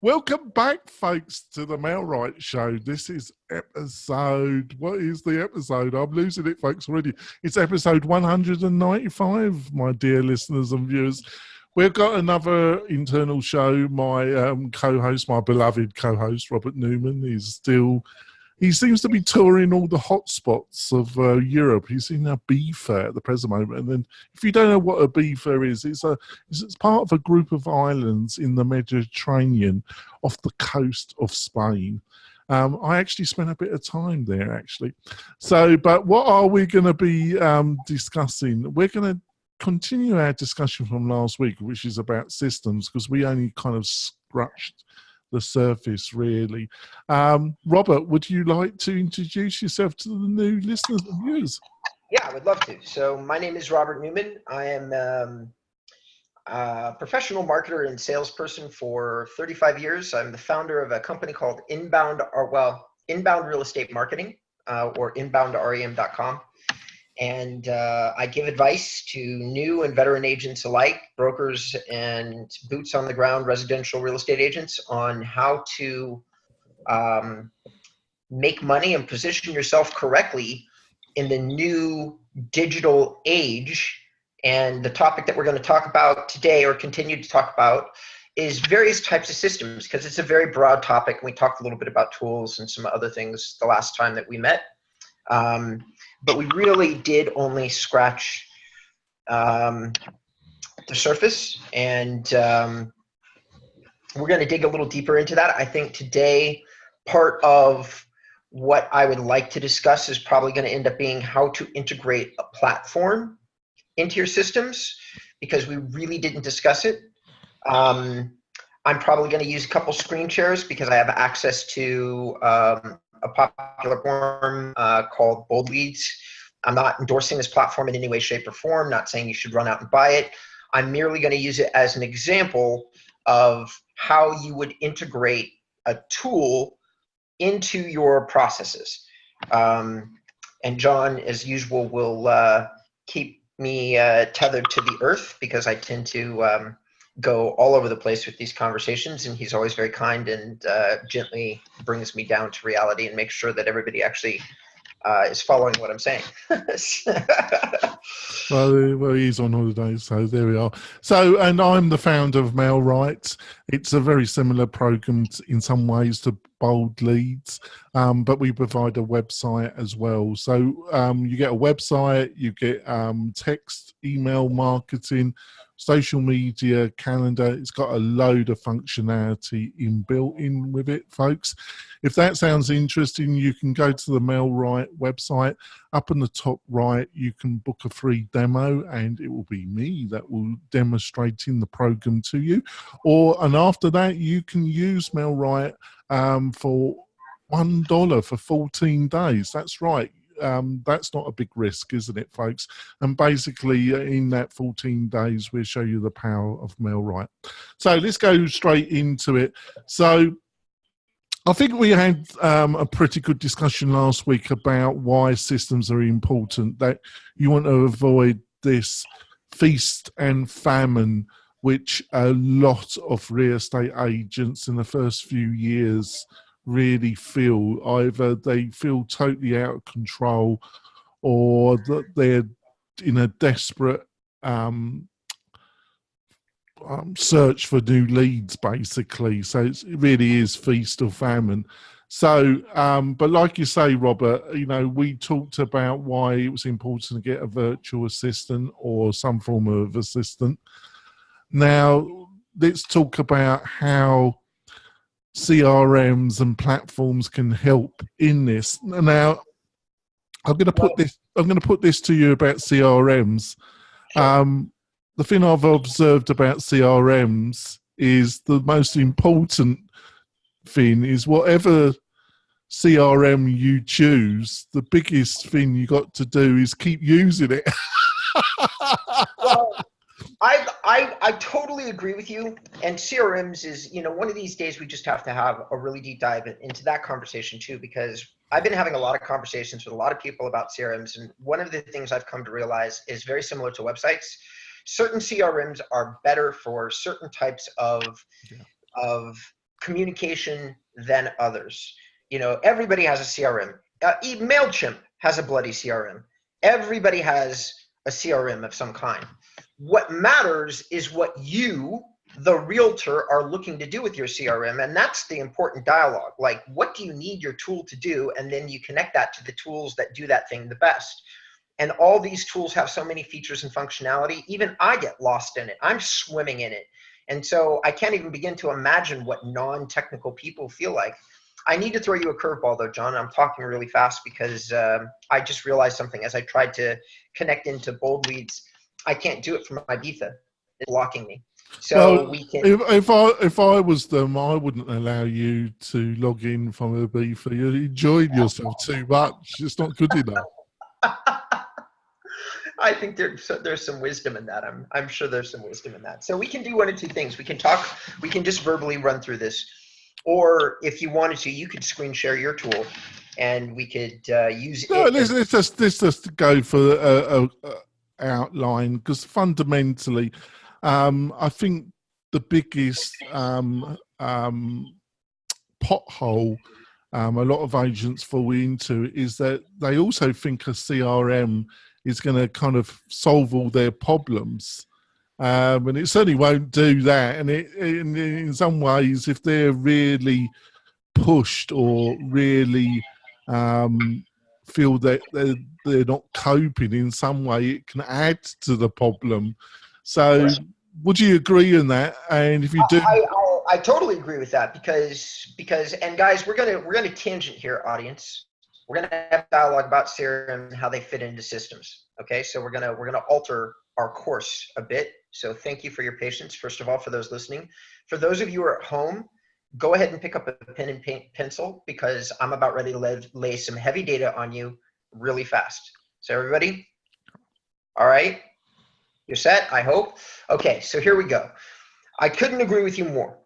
Welcome back, folks, to the Mailwright Show. This is what is the episode? I'm losing it, folks, already. It's episode 195, my dear listeners and viewers. We've got another internal show. My co-host, my beloved co-host, Robert Newman, he seems to be touring all the hotspots of Europe. He's in a bee fair at the present moment. And then if you don't know what a bee fair is, it's part of a group of islands in the Mediterranean off the coast of Spain. I actually spent a bit of time there, actually. But what are we going to be discussing? We're going to continue our discussion from last week, which is about systems, because we only kind of scratched the surface, really. Robert, would you like to introduce yourself to the new listeners and viewers? Yeah, I would love to. So my name is Robert Newman. I am a professional marketer and salesperson for 35 years. I'm the founder of a company called Inbound Real Estate Marketing, or inboundrem.com. And I give advice to new and veteran agents alike, brokers and boots on the ground residential real estate agents, on how to make money and position yourself correctly in the new digital age. And the topic that we're going to talk about today, or continue to talk about, is various types of systems, because it's a very broad topic. We talked a little bit about tools and some other things the last time that we met. But we really did only scratch the surface, and we're going to dig a little deeper into that. I think today, part of what I would like to discuss is probably going to end up being how to integrate a platform into your systems, because we really didn't discuss it. I'm probably going to use a couple screen shares because I have access to a popular platform called Bold Leads. I'm not endorsing this platform in any way, shape, or form, not saying you should run out and buy it. I'm merely going to use it as an example of how you would integrate a tool into your processes. And John, as usual, will keep me tethered to the earth, because I tend to go all over the place with these conversations, and he's always very kind and gently brings me down to reality and makes sure that everybody actually is following what I'm saying. Well, he's on holiday, so there we are. And I'm the founder of Mailwright. It's a very similar program in some ways to Bold Leads, but we provide a website as well. So you get a website, you get text, email marketing, social media, calendar. It's got a load of functionality inbuilt in with it, folks. If that sounds interesting, you can go to the Mailwright website. Up in the top right, you can book a free demo, and it will be me that will demonstrate in the program to you. And after that, you can use Mailwright for $1 for 14 days. That's right. That's not a big risk, isn't it, folks? And basically, in that 14 days, we'll show you the power of Mailwright. So let's go straight into it. So I think we had a pretty good discussion last week about why systems are important, that you want to avoid this feast and famine, which a lot of real estate agents in the first few years really feel. Either they feel totally out of control, or that they're in a desperate search for new leads, basically. So it really is feast or famine. So, but like you say, Robert, we talked about why it was important to get a virtual assistant or some form of assistant. Now, let's talk about how CRMs and platforms can help in this. Now, I'm going to put this to you about CRMs. Sure. The thing I've observed about CRMs is the most important thing is whatever CRM you choose, the biggest thing you got to do is keep using it. Well, I totally agree with you. And CRMs is, one of these days we just have to have a really deep dive into that conversation too, because I've been having a lot of conversations with a lot of people about CRMs. And one of the things I've come to realize is very similar to websites. Certain CRMs are better for certain types of communication than others. Everybody has a CRM. MailChimp has a bloody CRM. Everybody has a CRM of some kind. What matters is what you, the realtor, are looking to do with your CRM, and that's the important dialogue. Like, what do you need your tool to do? And then you connect that to the tools that do that thing the best. And all these tools have so many features and functionality. Even I get lost in it. I'm swimming in it. And so I can't even begin to imagine what non-technical people feel like. I need to throw you a curveball though, John. I'm talking really fast because I just realized something as I tried to connect into Bold Leads. I can't do it from Ibiza. It's blocking me. So well, we can. if I was them, I wouldn't allow you to log in from Ibiza. You enjoyed yourself too much. It's not good enough. I think there's some wisdom in that. I'm sure there's some wisdom in that. So we can do one of two things. We can just verbally run through this, or if you wanted to, you could screen share your tool, and we could use No, it. let's just go for a outline, because fundamentally, I think the biggest pothole a lot of agents fall into is that they also think a CRM is going to kind of solve all their problems. And it certainly won't do that. And in some ways, if they're really pushed or really feel that they're not coping in some way, it can add to the problem. So would you agree on that? And if you do, I totally agree with that because and guys, we're gonna tangent here, audience. We're gonna have dialogue about CRM and how they fit into systems. Okay, so we're gonna alter our course a bit. So thank you for your patience. First of all, for those listening, for those of you who are at home, go ahead and pick up a pen and pencil, because I'm about ready to lay some heavy data on you really fast. So everybody, all right, you're set, I hope. Okay, so here we go. I couldn't agree with you more.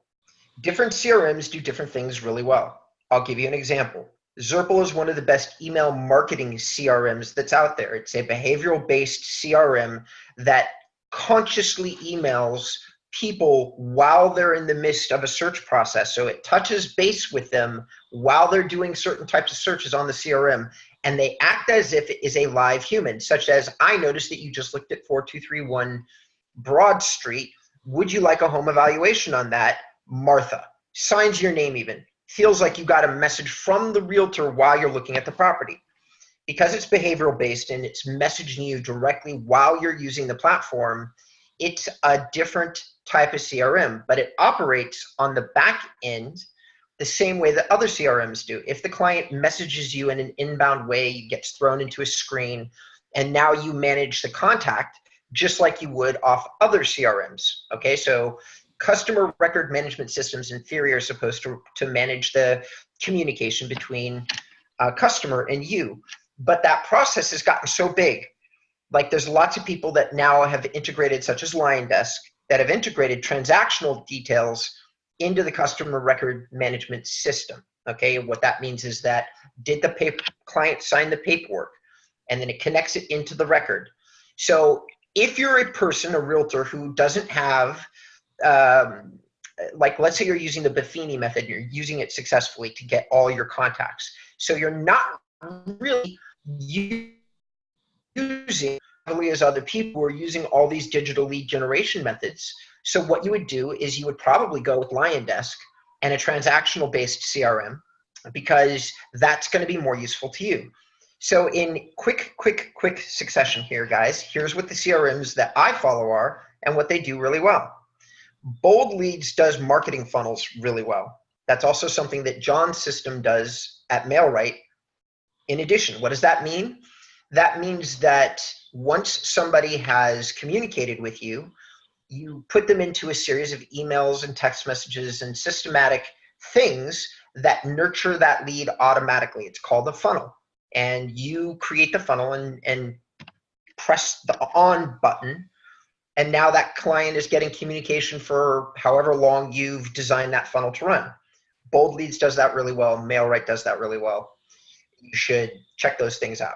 Different CRMs do different things really well. I'll give you an example. Zerple is one of the best email marketing CRMs that's out there. It's a behavioral-based CRM that consciously emails people while they're in the midst of a search process. So it touches base with them while they're doing certain types of searches on the CRM, and they act as if it is a live human, such as, I noticed that you just looked at 4231 Broad Street. Would you like a home evaluation on that? Martha. Signs your name even. Feels like you got a message from the realtor while you're looking at the property. Because it's behavioral based and it's messaging you directly while you're using the platform, it's a different type of CRM, but it operates on the back end the same way that other CRMs do. If the client messages you in an inbound way, it gets thrown into a screen, and now you manage the contact just like you would off other CRMs. Okay, so customer record management systems in theory are supposed to manage the communication between a customer and you. But that process has gotten so big. Like, there's lots of people that now have integrated, such as LionDesk, that have integrated transactional details into the customer record management system. Okay, what that means is that, did the client sign the paperwork? And then it connects it into the record. So if you're a person, a realtor, who doesn't have, like, let's say you're using the Buffini method, you're using it successfully to get all your contacts. So you're not really using heavily as other people who are using all these digital lead generation methods. So what you would do is you would probably go with LionDesk and a transactional based CRM, because that's going to be more useful to you. So in quick succession here, guys, here's what the CRMs that I follow are and what they do really well. Bold Leads does marketing funnels really well. That's also something that John's system does at MailRight. In addition, what does that mean? That means that once somebody has communicated with you, you put them into a series of emails and text messages and systematic things that nurture that lead automatically. It's called a funnel. And you create the funnel and press the on button. And now that client is getting communication for however long you've designed that funnel to run. Bold Leads does that really well. MailRight does that really well. You should check those things out.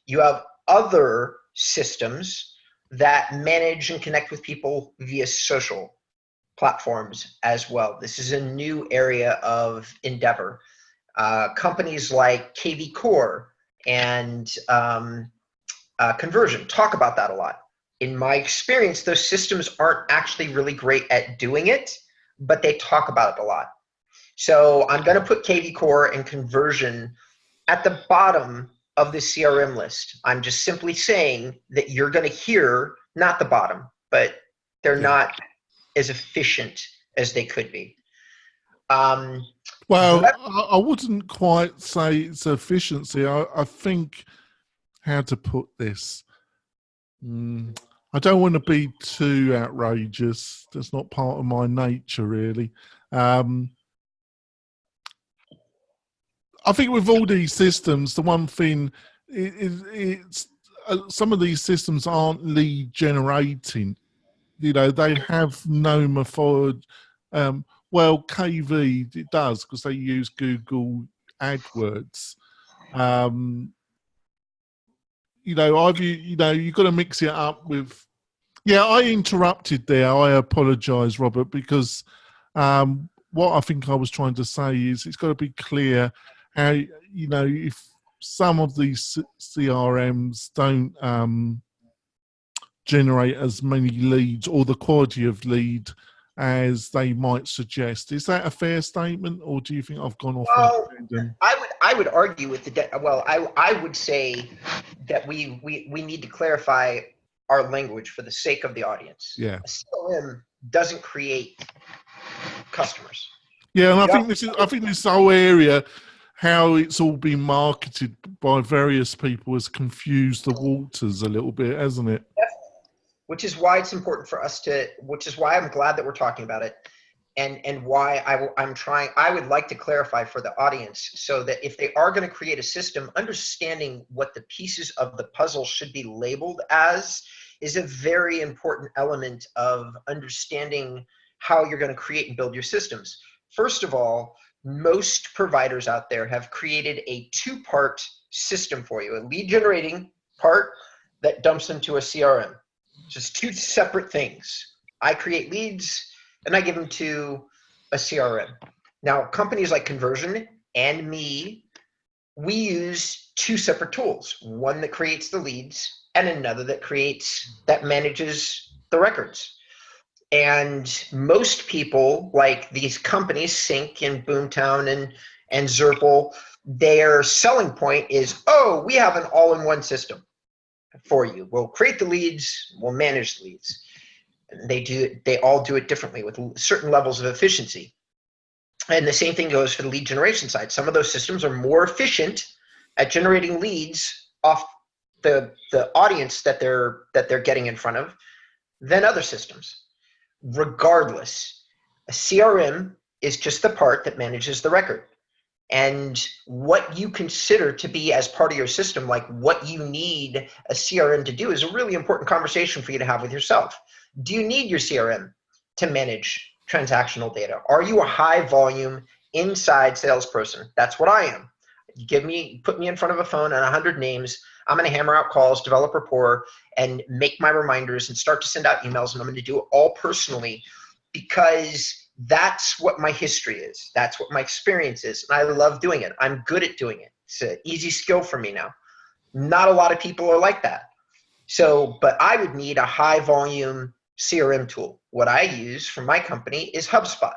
You have other systems that manage and connect with people via social. platforms as well. This is a new area of endeavor. Companies like KV Core and Conversion talk about that a lot. In my experience, those systems aren't actually really great at doing it, but they talk about it a lot. So I'm going to put KV Core and Conversion at the bottom of the CRM list. I'm just simply saying that you're going to hear, not the bottom, but they're not as efficient as they could be. Well, I wouldn't quite say it's efficiency. I think, how to put this, I don't want to be too outrageous. That's not part of my nature, really. I think with all these systems, the one thing it's some of these systems aren't lead generating. You know, they have no method. Well, KV it does because they use Google AdWords. You know, you've got to mix it up with. Yeah, I interrupted there. I apologise, Robert, because what I think I was trying to say is it's got to be clear how, you know, if some of these CRMs don't generate as many leads or the quality of lead as they might suggest. Is that a fair statement, or do you think I've gone off? Well, I would argue with I would say that we need to clarify our language for the sake of the audience. Yeah. A CRM doesn't create customers. Yeah, and I think this whole area, how it's all been marketed by various people, has confused the waters a little bit, hasn't it? Which is why it's important for us which is why I'm glad that we're talking about it, and why I would like to clarify for the audience, so that if they are going to create a system, understanding what the pieces of the puzzle should be labeled as is a very important element of understanding how you're going to create and build your systems. First of all, most providers out there have created a two-part system for you, a lead generating part that dumps into a CRM. Just two separate things. I create leads and I give them to a CRM. Now, companies like Conversion and me, we use two separate tools. One that creates the leads and another that manages the records. And most people, like these companies, Sync and Boomtown and Zerple, their selling point is, oh, we have an all-in-one system for you. We'll create the leads, we'll manage the leads. And they all do it differently with certain levels of efficiency. And the same thing goes for the lead generation side. Some of those systems are more efficient at generating leads off the audience that they're getting in front of than other systems. Regardless, a CRM is just the part that manages the record. And what you consider to be as part of your system, like what you need a CRM to do, is a really important conversation for you to have with yourself. Do you need your CRM to manage transactional data? Are you a high volume inside salesperson? That's what I am. Put me in front of a phone and 100 names. I'm going to hammer out calls, develop rapport, and make my reminders and start to send out emails. And I'm going to do it all personally, because that's what my history is. That's what my experience is. And I love doing it. I'm good at doing it. It's an easy skill for me now. Not a lot of people are like that. But I would need a high volume CRM tool. What I use for my company is HubSpot,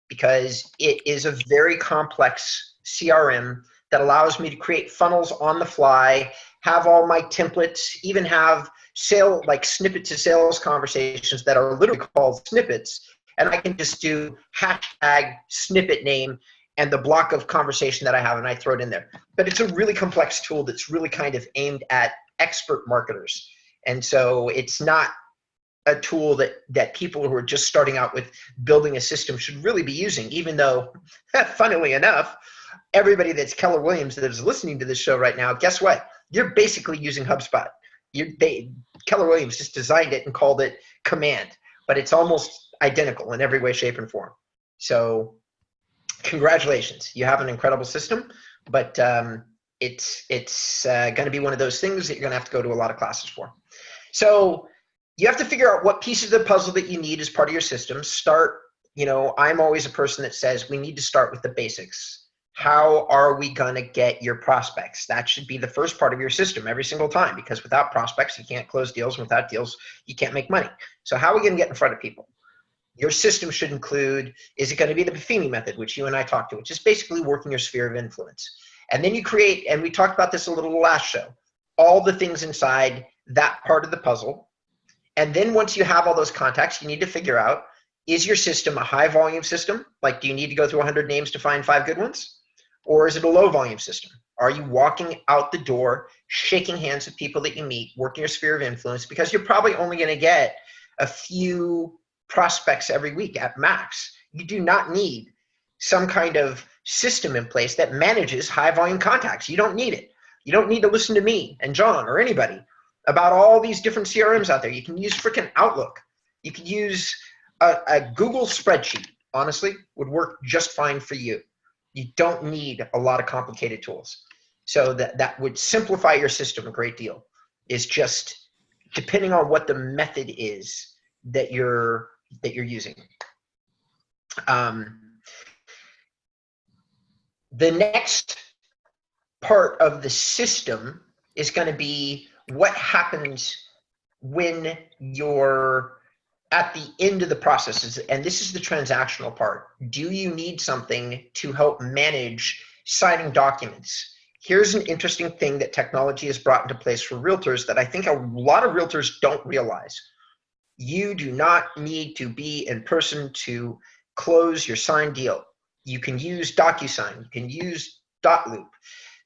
because it is a very complex CRM that allows me to create funnels on the fly, have all my templates, even have snippets of sales conversations that are literally called snippets. And I can just do hashtag snippet name and the block of conversation that I have, and I throw it in there. But it's a really complex tool that's really kind of aimed at expert marketers. And so it's not a tool that people who are just starting out with building a system should really be using, even though, funnily enough, everybody that's Keller Williams that is listening to this show right now, guess what? You're basically using HubSpot. Keller Williams just designed it and called it Command, but it's almost identical in every way, shape, and form. So congratulations. You have an incredible system, but it's going to be one of those things that you're going to have to go to a lot of classes for. So you have to figure out what pieces of the puzzle that you need as part of your system. Start I'm always a person that says we need to start with the basics. How are we going to get your prospects? That should be the first part of your system every single time, because without prospects, you can't close deals. And without deals, you can't make money. So how are we going to get in front of people? Your system should include, is it going to be the Buffini method, which you and I talked to, which is basically working your sphere of influence. And then you create, and we talked about this a little last show, all the things inside that part of the puzzle. And then once you have all those contacts, you need to figure out, is your system a high volume system? Like, do you need to go through 100 names to find 5 good ones? Or is it a low volume system? Are you walking out the door, shaking hands with people that you meet, working your sphere of influence? Because you're probably only going to get a few prospects every week at max. You do not need some kind of system in place that manages high volume contacts. You don't need it. You don't need to listen to me and John or anybody about all these different CRMs out there. You can use freaking Outlook. You could use a Google spreadsheet, honestly, would work just fine for you. You don't need a lot of complicated tools. So that would simplify your system a great deal. Is just depending on what the method is that you're using. The next part of the system is going to be what happens when you're at the end of the process. And this is the transactional part. Do you need something to help manage signing documents? Here's an interesting thing that technology has brought into place for realtors that I think a lot of realtors don't realize. You do not need to be in person to close your signed deal. You can use DocuSign. You can use Dotloop.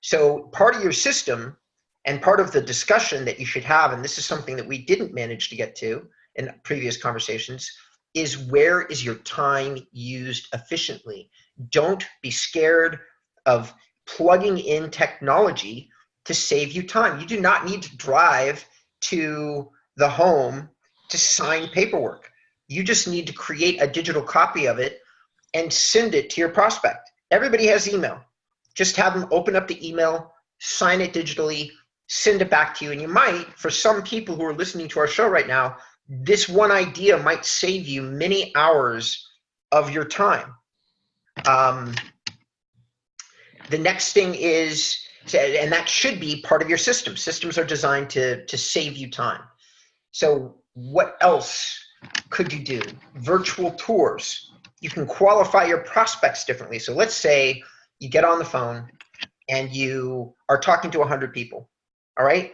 So part of your system and part of the discussion that you should have, and this is something that we didn't manage to get to in previous conversations, is where is your time used efficiently? Don't be scared of plugging in technology to save you time. You do not need to drive to the home to sign paperwork. You just need to create a digital copy of it and send it to your prospect. Everybody has email. Just have them open up the email, sign it digitally, send it back to you. And you might, for some people who are listening to our show right now, this one idea might save you many hours of your time. The next thing is, and that should be part of your system. Systems are designed to save you time. So what else could you do? Virtual tours. You can qualify your prospects differently. So let's say you get on the phone and you are talking to 100 people, all right?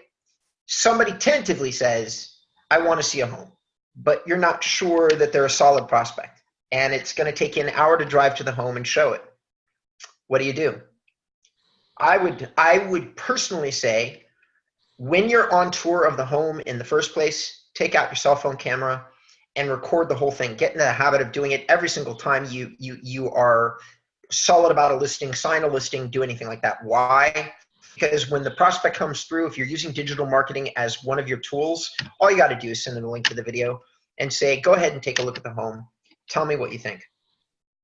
Somebody tentatively says, I want to see a home, but you're not sure that they're a solid prospect, and it's going to take you an hour to drive to the home and show it. What do? I would personally say, when you're on tour of the home in the first place, take out your cell phone camera and record the whole thing. Get into the habit of doing it every single time you are solid about a listing, sign a listing, do anything like that. Why? Because when the prospect comes through, if you're using digital marketing as one of your tools, all you got to do is send them a link to the video and say, go ahead and take a look at the home. Tell me what you think.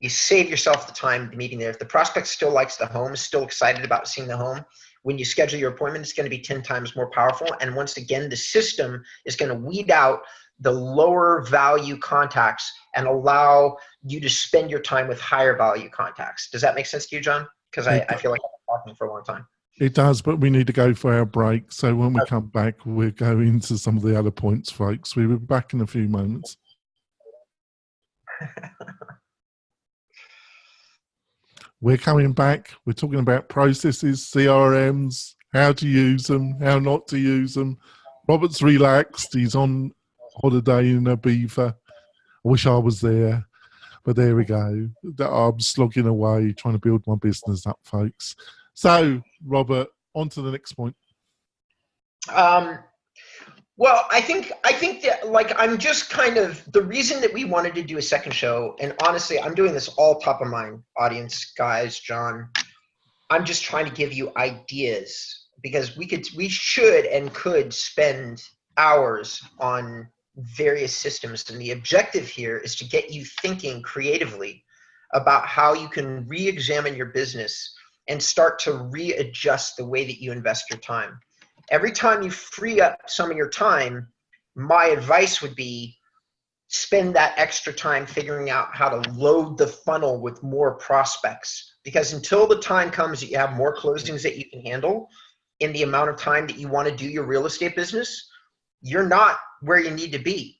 You save yourself the time of the meeting there. If the prospect still likes the home, is still excited about seeing the home, when you schedule your appointment, it's going to be 10 times more powerful. And once again, the system is going to weed out the lower value contacts and allow you to spend your time with higher value contacts. Does that make sense to you, John? Because I feel like I've been talking for a long time. It does, but we need to go for our break. So when we come back, we'll go into some of the other points, folks. We'll be back in a few moments. We're coming back. We're talking about processes, CRMs, how to use them, how not to use them. Robert's relaxed. He's on holiday in Ibiza. I wish I was there, but there we go. I'm slogging away, trying to build my business up, folks. So, Robert, on to the next point. Well, I think that, like, I'm just kind of, the reason that we wanted to do a second show, and honestly, I'm doing this all top of mind, audience, guys, John. I'm just trying to give you ideas, because we should and could spend hours on various systems. And the objective here is to get you thinking creatively about how you can re-examine your business and start to readjust the way that you invest your time. Every time you free up some of your time, my advice would be spend that extra time figuring out how to load the funnel with more prospects. Because until the time comes that you have more closings that you can handle in the amount of time that you want to do your real estate business, you're not where you need to be.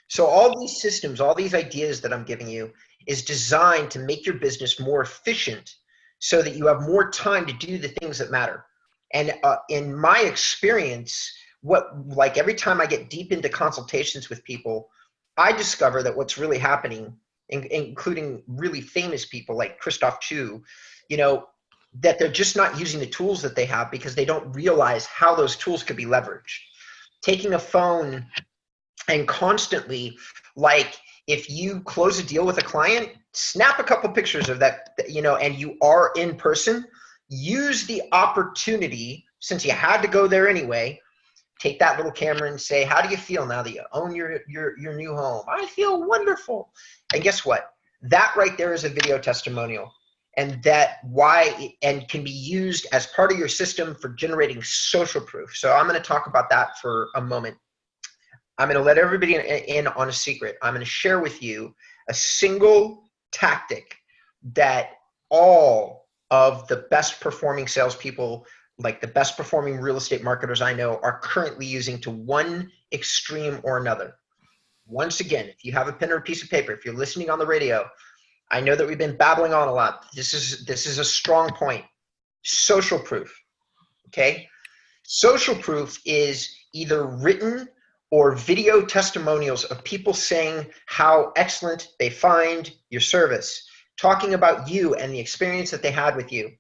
So all these systems, all these ideas that I'm giving you is designed to make your business more efficient so that you have more time to do the things that matter. And in my experience, like every time I get deep into consultations with people, I discover that what's really happening, including really famous people like Christoph Chu, that they're just not using the tools that they have because they don't realize how those tools could be leveraged. Taking a phone and constantly, like if you close a deal with a client, snap a couple pictures of that, and you are in person, use the opportunity, since you had to go there anyway, take that little camera and say, how do you feel now that you own your new home? I feel wonderful. And guess what? That right there is a video testimonial. And and can be used as part of your system for generating social proof. So I'm going to talk about that for a moment. I'm going to let everybody in on a secret. I'm going to share with you a single tactic that all of the best performing salespeople, like the best performing real estate marketers I know, are currently using to one extreme or another. Once again, if you have a pen or a piece of paper, if you're listening on the radio, I know that we've been babbling on a lot. This is a strong point. Social proof, okay? Social proof is either written or video testimonials of people saying how excellent they find your service, talking about you and the experience that they had with you.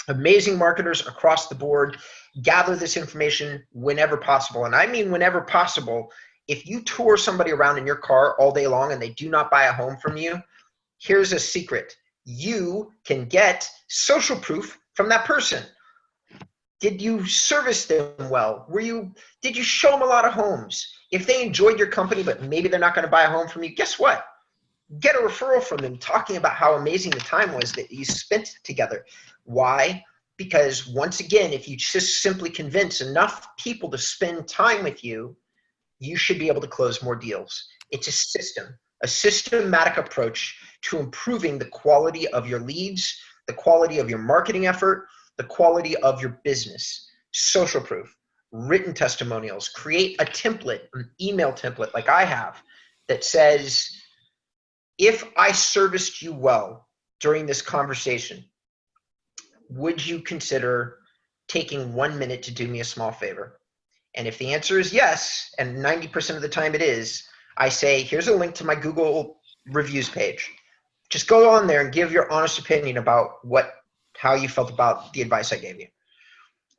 Amazing marketers across the board gather this information whenever possible. And I mean whenever possible. If you tour somebody around in your car all day long and they do not buy a home from you, here's a secret. You can get social proof from that person. Did you service them well? Did you show them a lot of homes? If they enjoyed your company, but maybe they're not going to buy a home from you, guess what? Get a referral from them talking about how amazing the time was that you spent together. Why? Because once again, if you just simply convince enough people to spend time with you, you should be able to close more deals. It's a systematic approach to improving the quality of your leads, the quality of your marketing effort, the quality of your business. Social proof, written testimonials, create a template, an email template like I have that says, if I serviced you well during this conversation, would you consider taking 1 minute to do me a small favor? And if the answer is yes, and 90% of the time it is, I say, here's a link to my Google reviews page. Just go on there and give your honest opinion about how you felt about the advice I gave you.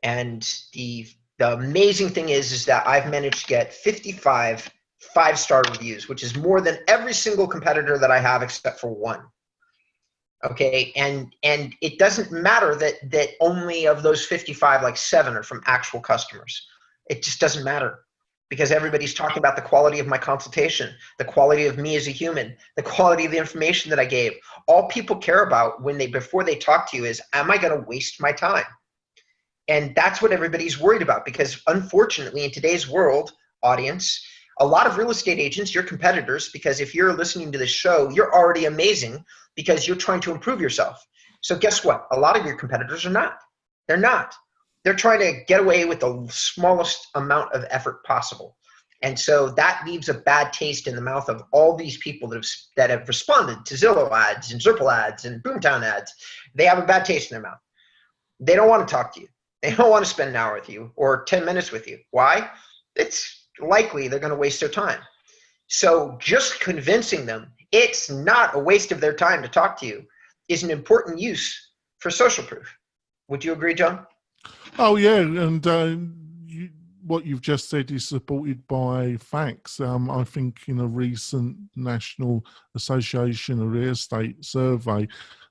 And the amazing thing is that I've managed to get 55 5-star reviews, which is more than every single competitor that I have except for one. Okay, and it doesn't matter that only of those 55, like 7 are from actual customers. It just doesn't matter, because everybody's talking about the quality of my consultation, the quality of me as a human, the quality of the information that I gave. All people care about before they talk to you is, am I going to waste my time? And that's what everybody's worried about, because unfortunately in today's world, audience, a lot of real estate agents, you're competitors, because if you're listening to this show, you're already amazing because you're trying to improve yourself. So guess what? A lot of your competitors are not. They're not. They're trying to get away with the smallest amount of effort possible. And so that leaves a bad taste in the mouth of all these people that have responded to Zillow ads and Zirple ads and Boomtown ads. They have a bad taste in their mouth. They don't want to talk to you. They don't want to spend an hour with you or 10 minutes with you. Why? It's likely they're going to waste their time. So just convincing them it's not a waste of their time to talk to you is an important use for social proof. Would you agree, John? Oh, yeah. And what you've just said is supported by facts. I think in a recent National Association of Real Estate survey,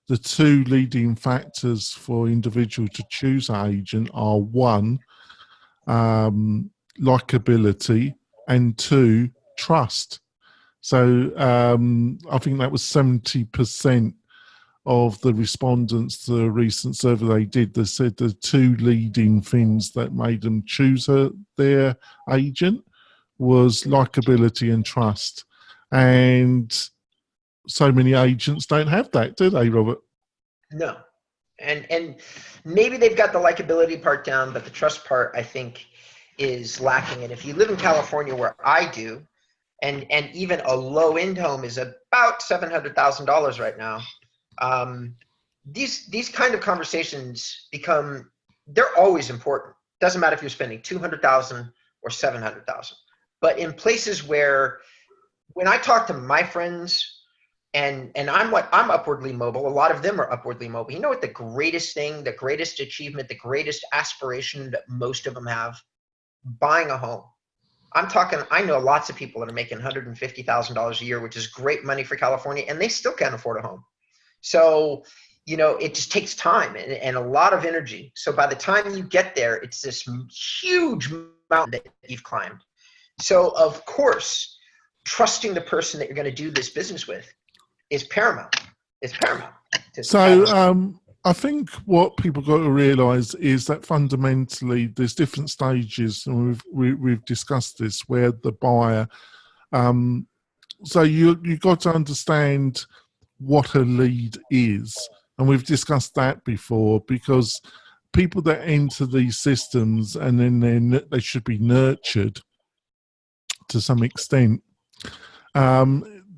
the 2 leading factors for individual to choose an agent are 1, likability, and 2, trust. So I think that was 70% of the respondents to a recent survey they did. They said the 2 leading things that made them choose their agent was likability and trust. And so many agents don't have that, do they, Robert? No. And maybe they've got the likability part down, but the trust part, I think, is lacking. And if you live in California, where I do, and even a low-end home is about $700,000 right now, these kind of conversations they're always important. Doesn't matter if you're spending $200,000 or $700,000. But in places where, when I talk to my friends, and I'm upwardly mobile. A lot of them are upwardly mobile. You know what the greatest thing, the greatest achievement, the greatest aspiration that most of them have? Buying a home. I know lots of people that are making $150,000 a year, which is great money for California, and they still can't afford a home. So, it just takes time and a lot of energy. So by the time you get there, it's this huge mountain that you've climbed. So of course, trusting the person that you're going to do this business with is paramount. It's paramount. So I think what people got to realise is that fundamentally there's different stages, and we've discussed this, where the buyer. So you got to understand what a lead is, and we've discussed that before, because people that enter these systems and then they should be nurtured to some extent.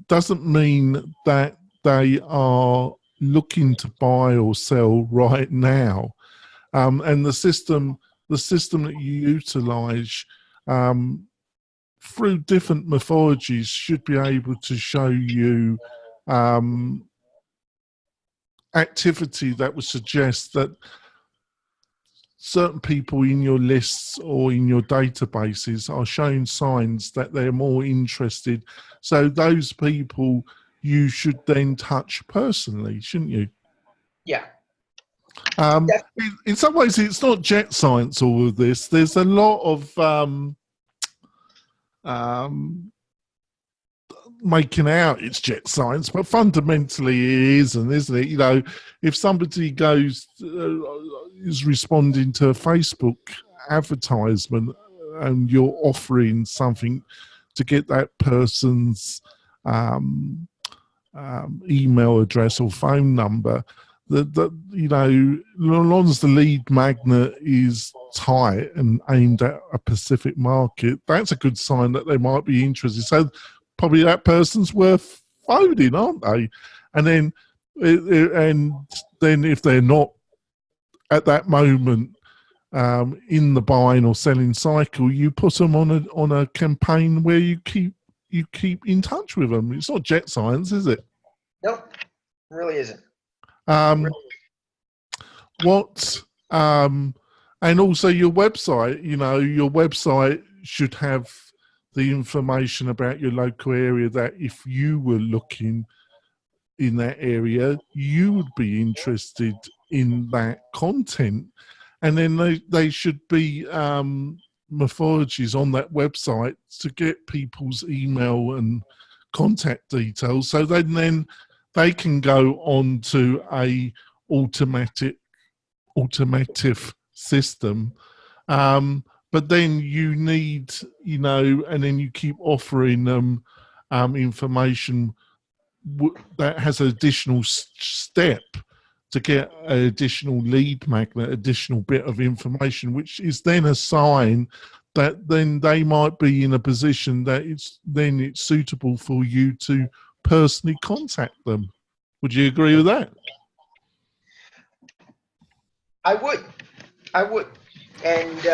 Doesn't mean that they are looking to buy or sell right now. And the system that you utilize through different methodologies should be able to show you activity that would suggest that certain people in your lists or in your databases are showing signs that they're more interested. So those people you should then touch personally, shouldn't you? Yeah. In some ways, it's not jet science, all of this. There's a lot of making out it's jet science, but fundamentally it isn't it? If somebody goes is responding to a Facebook advertisement and you're offering something to get that person's email address or phone number, as long as the lead magnet is tight and aimed at a specific market, that's a good sign that they might be interested. So probably that person's worth phoning, aren't they? And then if they're not at that moment in the buying or selling cycle, you put them on a campaign where you keep in touch with them. It's not jet science, is it? Nope, it really isn't. And also your website. Your website should have the information about your local area, that if you were looking in that area, you would be interested in that content. And then they should be methodologies on that website to get people's email and contact details, so then they can go on to a automative system. But then you need, and then you keep offering them information that has an additional step to get an additional lead magnet, additional bit of information, which is then a sign that then they might be in a position that it's suitable for you to personally contact them. Would you agree with that? I would. And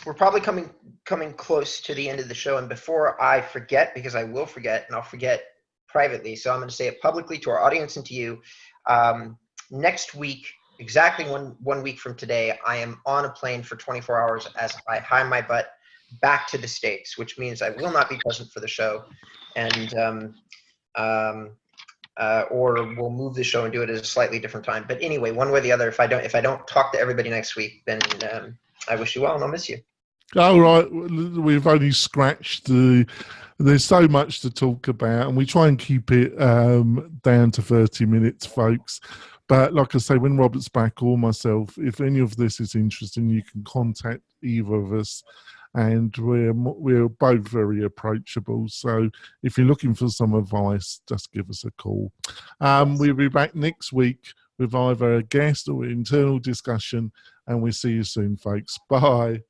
we're probably coming close to the end of the show. And before I forget, because I will forget, and I'll forget privately, so I'm going to say it publicly to our audience and to you. Next week, exactly one week from today, I am on a plane for 24 hours as I hie my butt back to the States, which means I will not be present for the show, and or we'll move the show and do it at a slightly different time. But anyway, one way or the other, if I don't talk to everybody next week, then I wish you well and I'll miss you. All right, we've only scratched there's so much to talk about, and we try and keep it down to 30 minutes, folks. But like I say, when Robert's back or myself, if any of this is interesting, you can contact either of us. and we're both very approachable. So if you're looking for some advice, just give us a call. Yes. We'll be back next week with either a guest or internal discussion, and we'll see you soon, folks. Bye.